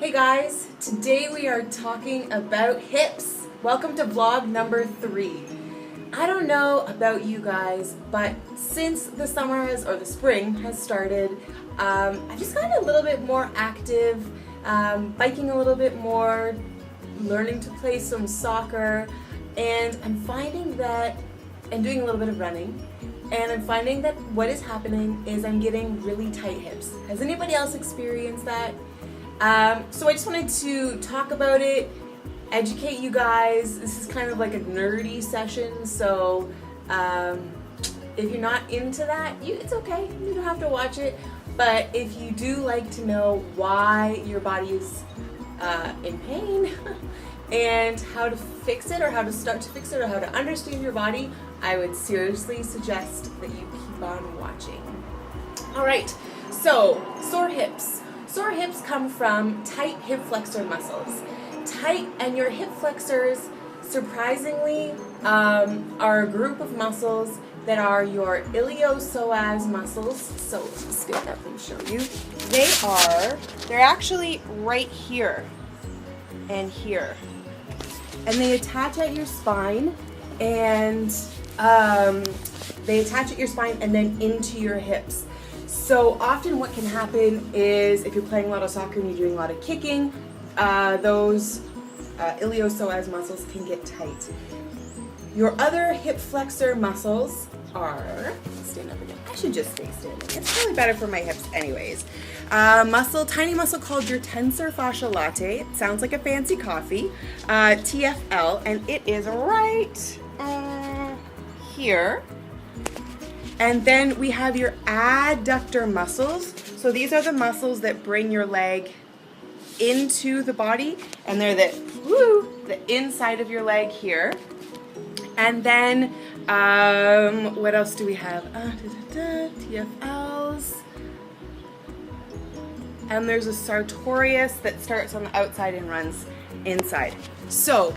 Hey guys, today we are talking about hips. Welcome to vlog number 3. I don't know about you guys, but since the spring has started, I've just gotten a little bit more active, biking a little bit more, learning to play some soccer, and I'm finding that, and doing a little bit of running, and I'm finding that what is happening is I'm getting really tight hips. Has anybody else experienced that? So I just wanted to talk about it, educate you guys. This is kind of like a nerdy session, so if you're not into that, it's okay. You don't have to watch it. But if you do like to know why your body is in pain and how to fix it, or how to start to fix it, or how to understand your body, I would seriously suggest that you keep on watching. All right, so sore hips. Sore hips come from tight hip flexor muscles. Tight, and your hip flexors, surprisingly, are a group of muscles that are your iliopsoas muscles. So let's get that and show you. They're actually right here and here. And they attach at your spine, and then into your hips. So often what can happen is if you're playing a lot of soccer and you're doing a lot of kicking, those iliopsoas muscles can get tight. Your other hip flexor muscles are, stand up again. I should just stay standing. It's really better for my hips anyways. Tiny muscle called your tensor fasciae latae. It sounds like a fancy coffee. TFL, and it is right here. And then we have your adductor muscles. So these are the muscles that bring your leg into the body, and they're the inside of your leg here. And then what else do we have? TFLs. And there's a sartorius that starts on the outside and runs inside. So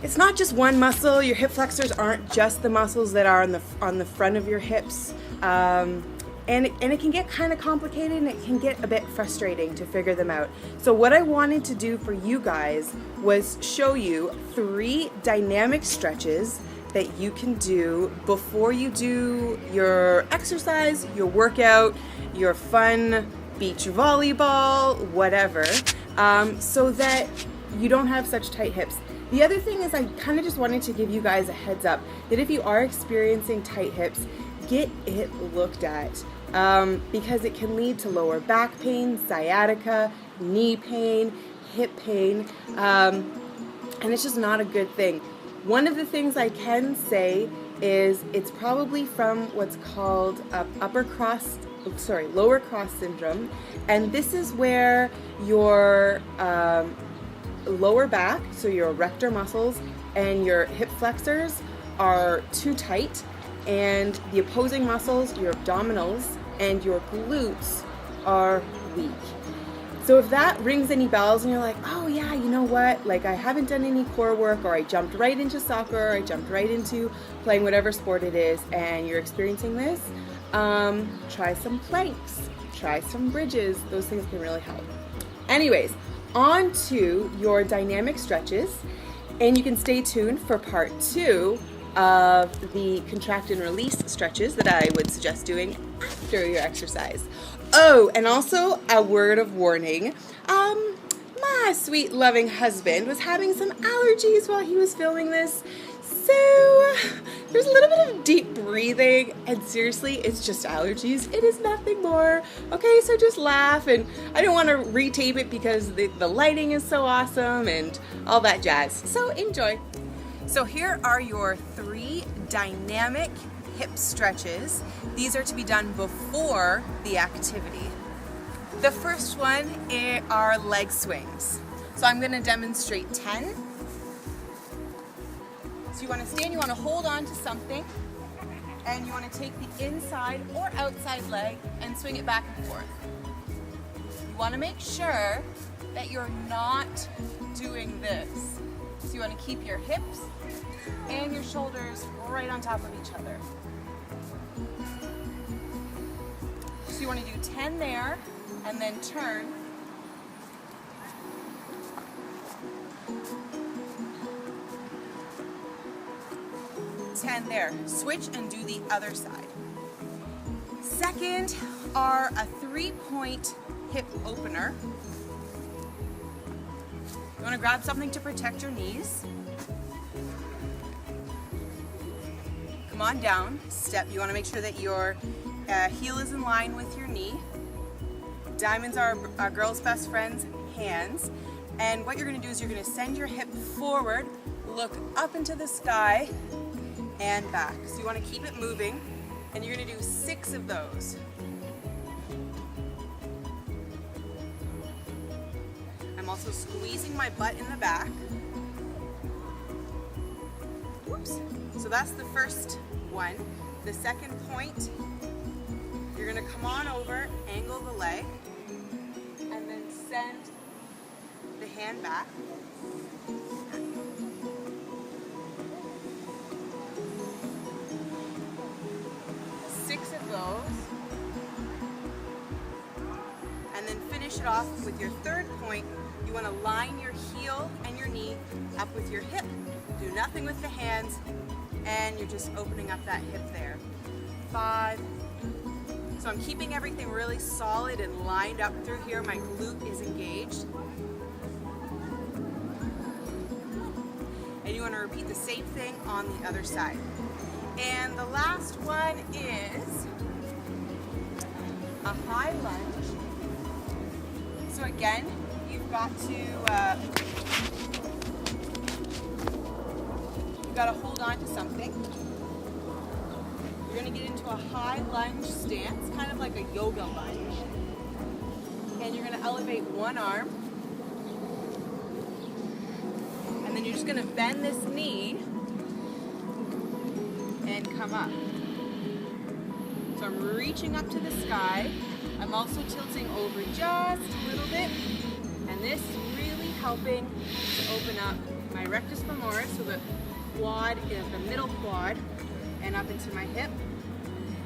it's not just one muscle. Your hip flexors aren't just the muscles that are on the front of your hips, and it can get kind of complicated, and it can get a bit frustrating to figure them out. So what I wanted to do for you guys was show you 3 dynamic stretches that you can do before you do your exercise, your workout, your fun beach volleyball, whatever, so that you don't have such tight hips. The other thing is I kind of just wanted to give you guys a heads up that if you are experiencing tight hips, get it looked at, because it can lead to lower back pain, sciatica, knee pain, hip pain, and it's just not a good thing. One of the things I can say is it's probably from what's called lower cross syndrome, and this is where your lower back, so your erector muscles and your hip flexors are too tight, and the opposing muscles, your abdominals and your glutes, are weak. So if that rings any bells and you're like, oh yeah, you know what, like I haven't done any core work, or I jumped right into soccer, or I jumped right into playing whatever sport it is, and you're experiencing this, try some planks, try some bridges. Those things can really help. Anyways, on to your dynamic stretches, and you can stay tuned for part 2 of the contract and release stretches that I would suggest doing after your exercise. Oh, and also a word of warning. My sweet loving husband was having some allergies while he was filming this, so there's a little bit of deep breathing, and seriously, it's just allergies. It is nothing more. Okay, so just laugh, and I don't want to retape it because the lighting is so awesome and all that jazz. So enjoy. So here are your 3 dynamic hip stretches. These are to be done before the activity. The first one are leg swings. So I'm going to demonstrate 10. So you want to stand, you want to hold on to something, and you want to take the inside or outside leg and swing it back and forth. You want to make sure that you're not doing this. So you want to keep your hips and your shoulders right on top of each other. So you want to do 10 there, and then turn 10 there. Switch and do the other side. Second are a 3-point hip opener. You want to grab something to protect your knees. Come on down, step. You want to make sure that your heel is in line with your knee. Diamonds are our girl's best friend's hands. And what you're going to do is you're going to send your hip forward, look up into the sky, and back. So you want to keep it moving, and you're going to do 6 of those. I'm also squeezing my butt in the back. Whoops. So that's the first one. The second point, you're going to come on over, angle the leg, and then send the hand back. 6 of those. And then finish it off with your third point. You want to line your heel and your knee up with your hip. Do nothing with the hands, and you're just opening up that hip there. 5. So I'm keeping everything really solid and lined up through here. My glute is engaged. And you want to repeat the same thing on the other side. And the last one is a high lunge. So again, you've got to hold on to something. You're going to get into a high lunge stance, kind of like a yoga lunge. And you're going to elevate one arm. And then you're just going to bend this knee and come up. So I'm reaching up to the sky. I'm also tilting over just a little bit. And this is really helping to open up my rectus femoris, so the quad is the middle quad, and up into my hip.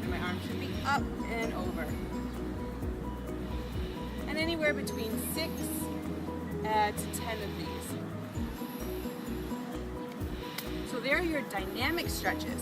And my arm should be up and over. And anywhere between 6 to 10 of these. So there are your dynamic stretches.